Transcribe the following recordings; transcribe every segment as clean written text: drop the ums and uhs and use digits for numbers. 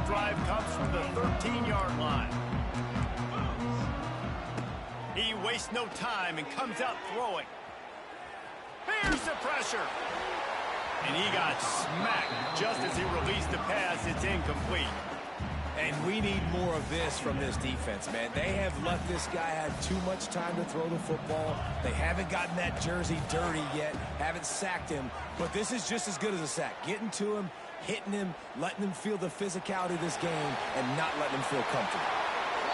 drive comes from the 13-yard line. He wastes no time and comes out throwing. Here's the pressure. And he got smacked just as he released the pass. It's incomplete. And we need more of this from this defense, man. They have let this guy have too much time to throw the football. They haven't gotten that jersey dirty yet, haven't sacked him. But this is just as good as a sack. Getting to him, hitting him, letting him feel the physicality of this game, and not letting him feel comfortable.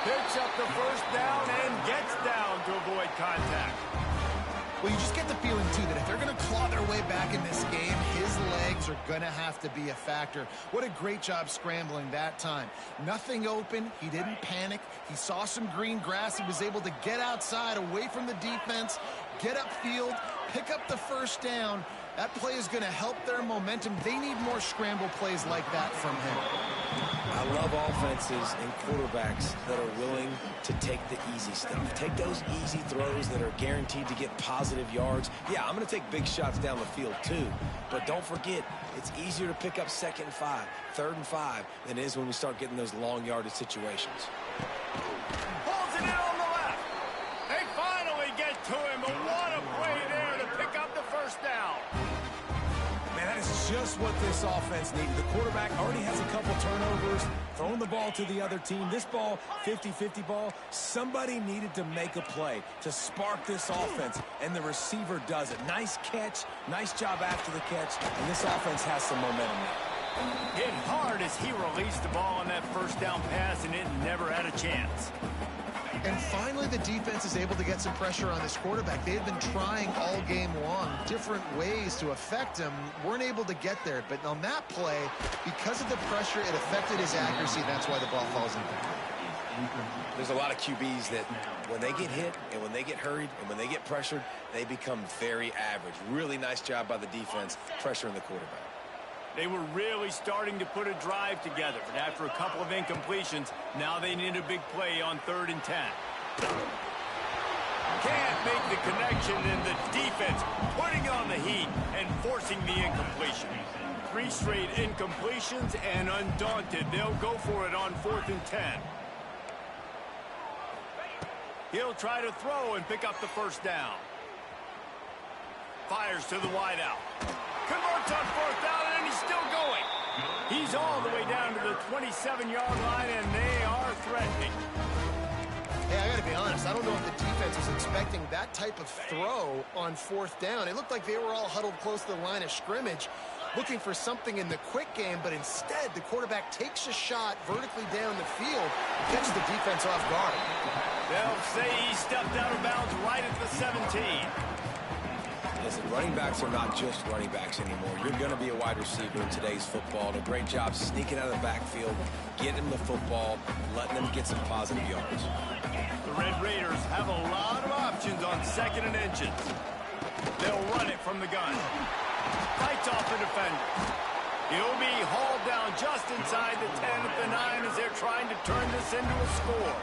Picks up the first down and gets down to avoid contact. Well, you just get the feeling, too, that if they're going to claw their way back in this game, his legs are going to have to be a factor. What a great job scrambling that time. Nothing open. He didn't panic. He saw some green grass. He was able to get outside, away from the defense, get upfield, pick up the first down. That play is going to help their momentum. They need more scramble plays like that from him. I love offenses and quarterbacks that are willing to take the easy stuff. Take those easy throws that are guaranteed to get positive yards. Yeah, I'm going to take big shots down the field too. But don't forget, it's easier to pick up 2nd and 5, 3rd and 5 than it is when we start getting those long yardage situations. Pulls it in on the left. They finally get to him, but what a play there to pick up the first down. Man, that is just what this offense needed. The quarterback already has a couple turnovers, throwing the ball to the other team. This ball, 50-50 ball, somebody needed to make a play to spark this offense, and the receiver does it. Nice catch, nice job after the catch, and this offense has some momentum now. Hit hard as he released the ball on that first down pass, and it never had a chance. And finally, the defense is able to get some pressure on this quarterback. They had been trying all game long, different ways to affect him, weren't able to get there. But on that play, because of the pressure, it affected his accuracy. That's why the ball falls incomplete. There's a lot of QBs that when they get hit and when they get hurried and when they get pressured, they become very average. Really nice job by the defense pressuring the quarterback. They were really starting to put a drive together, but after a couple of incompletions, now they need a big play on 3rd and 10. Can't make the connection, and the defense putting on the heat and forcing the incompletion. 3 straight incompletions, and undaunted, they'll go for it on 4th and 10. He'll try to throw and pick up the first down. Fires to the wideout. Converts on 4th down, and he's still going. He's all the way down to the 27-yard line, and they are threatening. Hey, I got to be honest. I don't know if the defense was expecting that type of throw on 4th down. It looked like they were all huddled close to the line of scrimmage, looking for something in the quick game, but instead the quarterback takes a shot vertically down the field and catches the defense off guard. They'll say he stepped out of bounds right at the 17. Listen, running backs are not just running backs anymore. You're going to be a wide receiver in today's football. And a great job sneaking out of the backfield, getting the football, letting them get some positive yards. The Red Raiders have a lot of options on 2nd and inches. They'll run it from the gun. Fights off the defender. He'll be hauled down just inside the 10 at the 9 as they're trying to turn this into a score.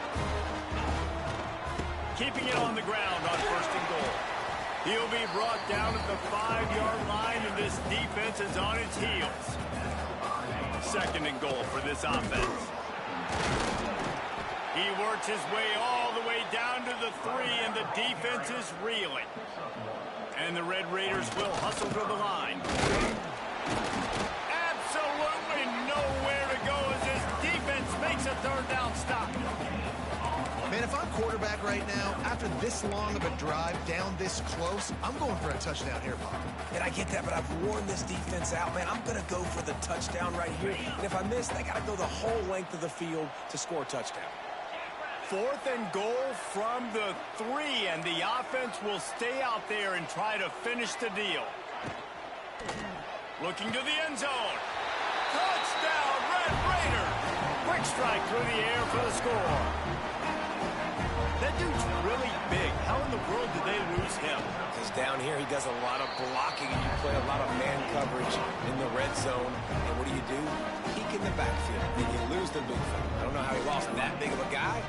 Keeping it on the ground on 1st and goal. He'll be brought down at the 5-yard line, and this defense is on its heels. 2nd and goal for this offense. He works his way all the way down to the 3, and the defense is reeling. And the Red Raiders will hustle to the line. Absolutely nowhere to go as this defense makes a 3rd down stop. Man, if I'm quarterback right now, after this long of a drive down this close, I'm going for a touchdown here, Bob. And I get that, but I've worn this defense out, man. I'm going to go for the touchdown right here. And if I miss, they got to go the whole length of the field to score a touchdown. 4th and goal from the 3, and the offense will stay out there and try to finish the deal. Looking to the end zone. Touchdown, Red Raiders! Quick strike through the air for the score. That dude's really big. How in the world did they lose him? Because down here he does a lot of blocking, and you play a lot of man coverage in the red zone. And what do? Peek in the backfield, and you lose the big fella. I don't know how he lost that big of a guy,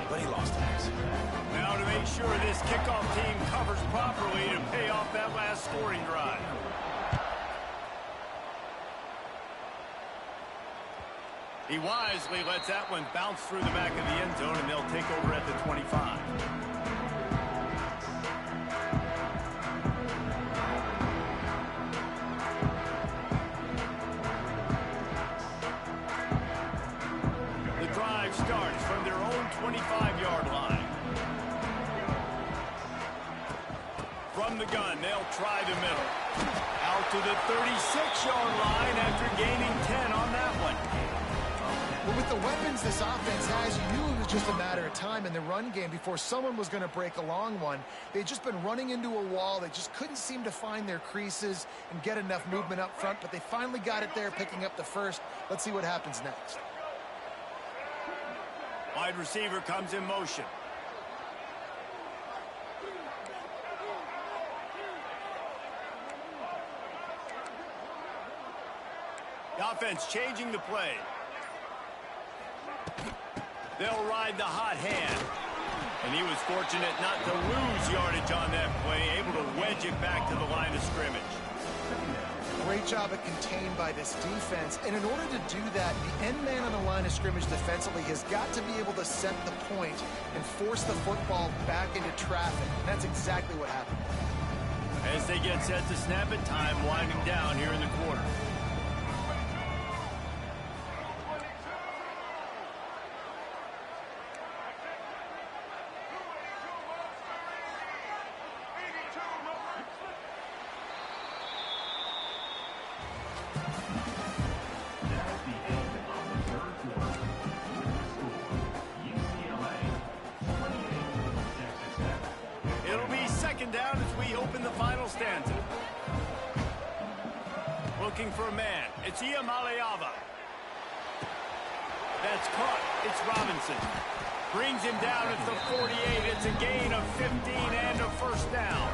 but he lost him. Now to make sure this kickoff team covers properly to pay off that last scoring drive. He wisely lets that one bounce through the back of the end zone, and they'll take over at the 25. The drive starts from their own 25-yard line. From the gun, they'll try the middle. Out to the 36-yard line after gaining 10 on that one. Well, with the weapons this offense has, you knew it was just a matter of time in the run game before someone was going to break a long one. They'd just been running into a wall. They just couldn't seem to find their creases and get enough movement up front, but they finally got it there, picking up the first. Let's see what happens next. Wide receiver comes in motion. The offense changing the play. They'll ride the hot hand. And he was fortunate not to lose yardage on that play, able to wedge it back to the line of scrimmage. Great job at contained by this defense. And in order to do that, the end man on the line of scrimmage defensively has got to be able to set the point and force the football back into traffic. And that's exactly what happened. As they get set to snap it, time winding down here in the quarter. Down as we open the final stanza. Looking for a man. It's Ucla. That's caught. It's Robinson. Brings him down at the 48. It's a gain of 15 and a first down.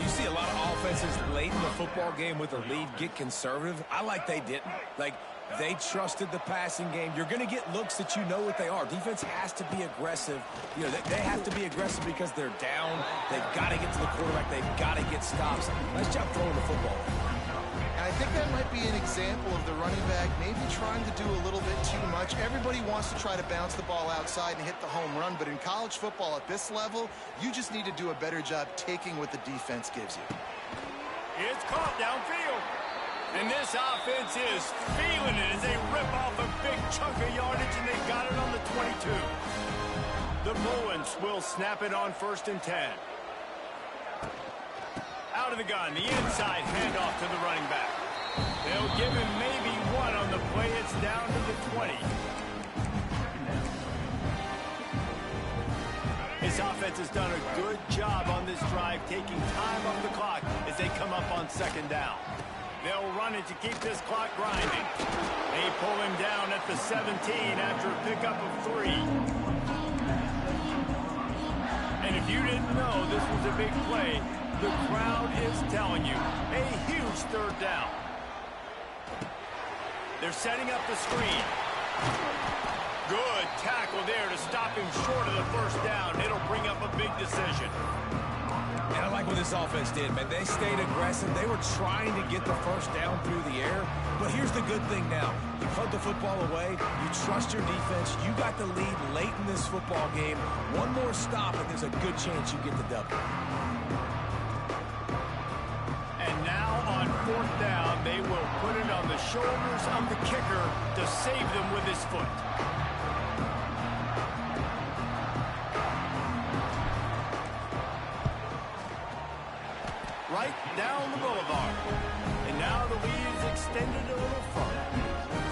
You see a lot of offenses late in the football game with a lead get conservative. I like they didn't. Like, they trusted the passing game. You're going to get looks that you know what they are. Defense has to be aggressive. You know, they have to be aggressive because they're down. They've got to get to the quarterback. They've got to get stops. Nice job throwing the football. And I think that might be an example of the running back maybe trying to do a little bit too much. Everybody wants to try to bounce the ball outside and hit the home run, but in college football at this level, you just need to do a better job taking what the defense gives you. It's caught downfield. And this offense is feeling it as they rip off a big chunk of yardage, and they got it on the 22. The Bruins will snap it on 1st and 10. Out of the gun, the inside handoff to the running back. They'll give him maybe one on the play. It's down to the 20. This offense has done a good job on this drive, taking time off the clock as they come up on 2nd down. They'll run it to keep this clock grinding. They pull him down at the 17 after a pickup of 3. And if you didn't know this was a big play, the crowd is telling you, a huge 3rd down. They're setting up the screen. Good tackle there to stop him short of the 1st down. It'll bring up a big decision. And I like what this offense did, man. They stayed aggressive. They were trying to get the 1st down through the air. But here's the good thing now. You punt the football away. You trust your defense. You got the lead late in this football game. One more stop, and there's a good chance you get the W. And now on 4th down, they will put it on the shoulders of the kicker to save them with his foot. Right down the boulevard. And now the lead is extended a little further.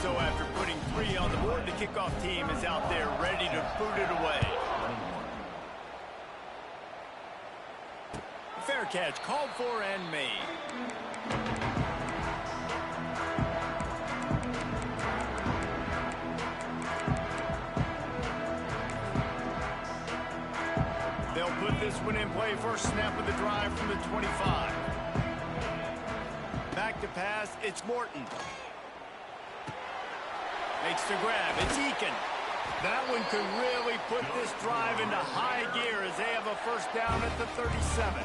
So after putting 3 on the board, the kickoff team is out there ready to boot it away. Fair catch called for and made. They'll put this one in play. First snap of the drive from the 25. Back to pass, it's Morton. Makes the grab, it's Eakin. That one could really put this drive into high gear as they have a 1st down at the 37.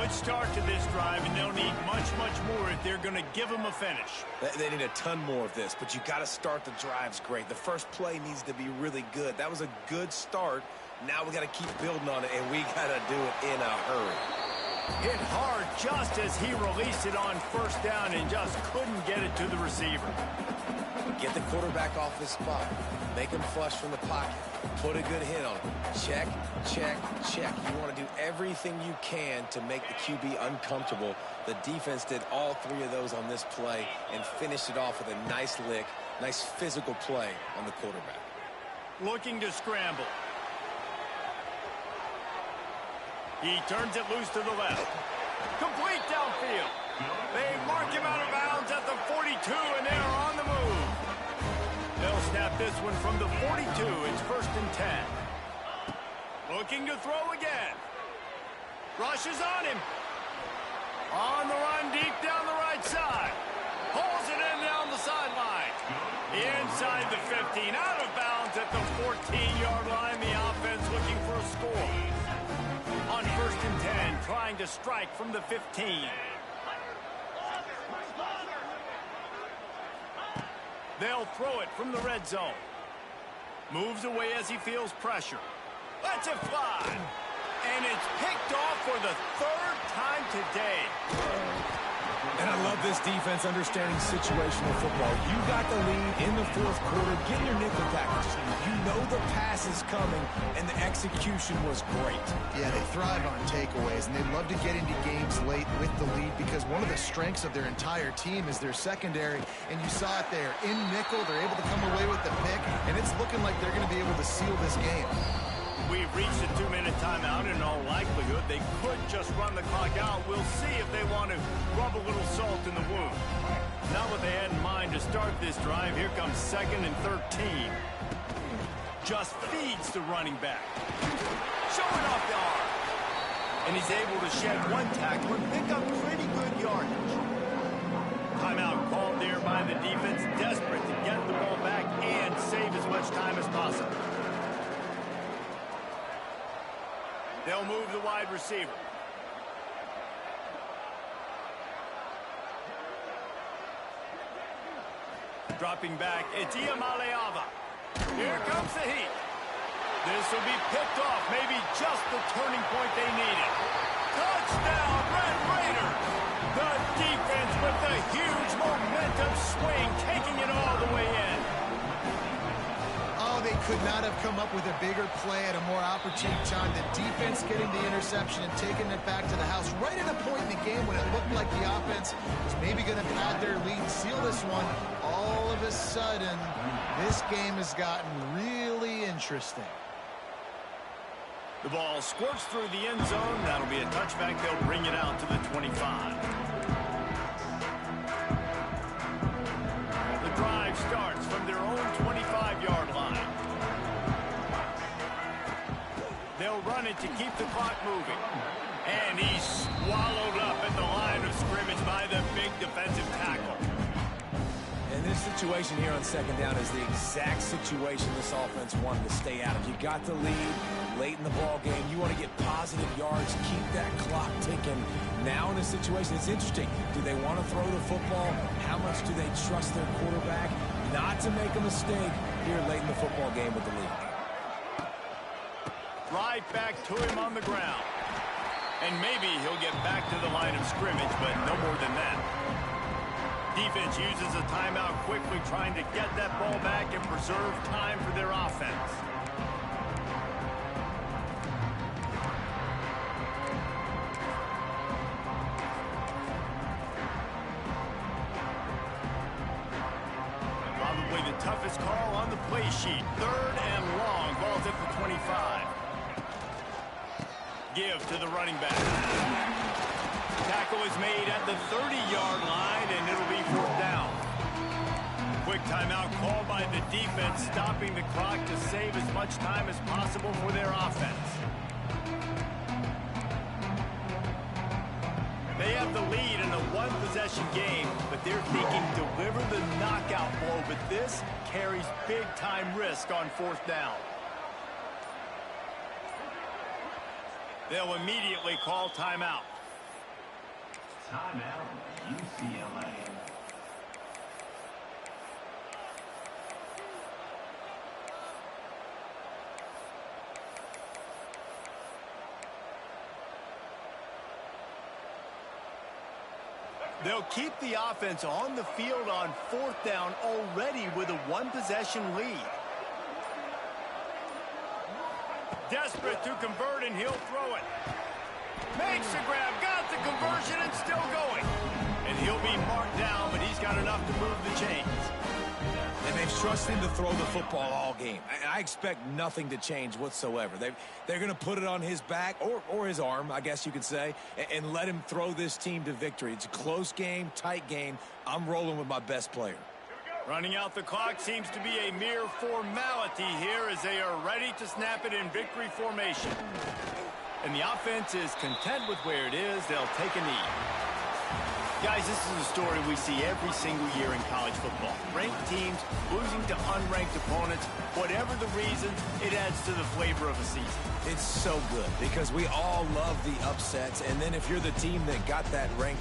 Good start to this drive, and they'll need much, much more if they're going to give them a finish. They need a ton more of this, but you got to start the drives great. The first play needs to be really good. That was a good start. Now we got to keep building on it, and we got to do it in a hurry. Hit hard just as he released it on first down and just couldn't get it to the receiver. Get the quarterback off his spot. Make him flush from the pocket. Put a good hit on him. Check, check, check. You want to do everything you can to make the QB uncomfortable. The defense did all three of those on this play and finished it off with a nice lick, nice physical play on the quarterback. Looking to scramble. He turns it loose to the left. Complete downfield. They mark him out of bounds at the 42, and they're on the move. They'll snap this one from the 42. It's 1st and 10. Looking to throw again. Rushes on him. On the run deep down the right side. Pulls it in down the sideline. Inside the 15. Out of bounds at the 14-yard line. The offense looking for a score. On 1st and 10, trying to strike from the 15. They'll throw it from the red zone. Moves away as he feels pressure. Lets it fly. And it's picked off for the 3rd time today. And I love this defense understanding situational football. You got the lead in the 4th quarter. Get your nickel packages. You know the pass is coming, and the execution was great. Yeah, they thrive on takeaways, and they love to get into games late with the lead because one of the strengths of their entire team is their secondary, and you saw it there. In nickel, they're able to come away with the pick, and it's looking like they're going to be able to seal this game. We've reached a 2-minute timeout. In all likelihood, they could just run the clock out. We'll see if they want to rub a little salt in the wound. Not what they had in mind to start this drive. Here comes 2nd and 13. Just feeds the running back. Showing off the arm. And he's able to shed one tackle and pick up pretty good yardage. Timeout called there by the defense. Desperate to get the ball back and save as much time as possible. They'll move the wide receiver. Dropping back, it's Iamaleava. Here comes the heat. This will be picked off, maybe just the turning point they needed. Touchdown, Red Raiders! The defense with the huge momentum swing, taking it all the way in. Oh, they could not have come up with a bigger play at a more opportune time. The defense getting the interception and taking it back to the house right at a point in the game when it looked like the offense was maybe going to pad their lead, seal this one. All of a sudden, this game has gotten really interesting. The ball squirts through the end zone. That'll be a touchback. They'll bring it out to the 25. The drive starts from their own 25-yard line. They'll run it to keep the clock moving. And he's swallowed up at the line of scrimmage by the big defensive tackle. And this situation here on 2nd down is the exact situation this offense wanted to stay out of. You got the lead late in the ball game. You want to get positive yards, keep that clock ticking. Now in this situation, it's interesting. Do they want to throw the football? How much do they trust their quarterback not to make a mistake here late in the football game with the lead? Right back to him on the ground. And maybe he'll get back to the line of scrimmage, but no more than that. Defense uses a timeout quickly, trying to get that ball back and preserve time for their offense. Probably the toughest call on the play sheet. 3rd and long. Ball's at the 25. Give to the running back. Tackle is made at the 30-yard line, and it'll be 4th down. Quick timeout called by the defense, stopping the clock to save as much time as possible for their offense. They have the lead in a one-possession game, but they're thinking deliver the knockout blow, but this carries big-time risk on 4th down. They'll immediately call timeout. Timeout, UCLA. They'll keep the offense on the field on 4th down already with a one-possession lead. Desperate to convert, and he'll throw it. Makes the grab, got the conversion, and still going. And he'll be marked down, but he's got enough to move the chains. And they've trusted him to throw the football all game. I expect nothing to change whatsoever. They're going to put it on his back, or his arm, I guess you could say, and let him throw this team to victory. It's a close game, tight game. I'm rolling with my best player. Running out the clock seems to be a mere formality here as they are ready to snap it in victory formation. And the offense is content with where it is. They'll take a knee. Guys, this is a story we see every single year in college football. Ranked teams losing to unranked opponents. Whatever the reason, it adds to the flavor of a season. It's so good because we all love the upsets. And then if you're the team that got that ranked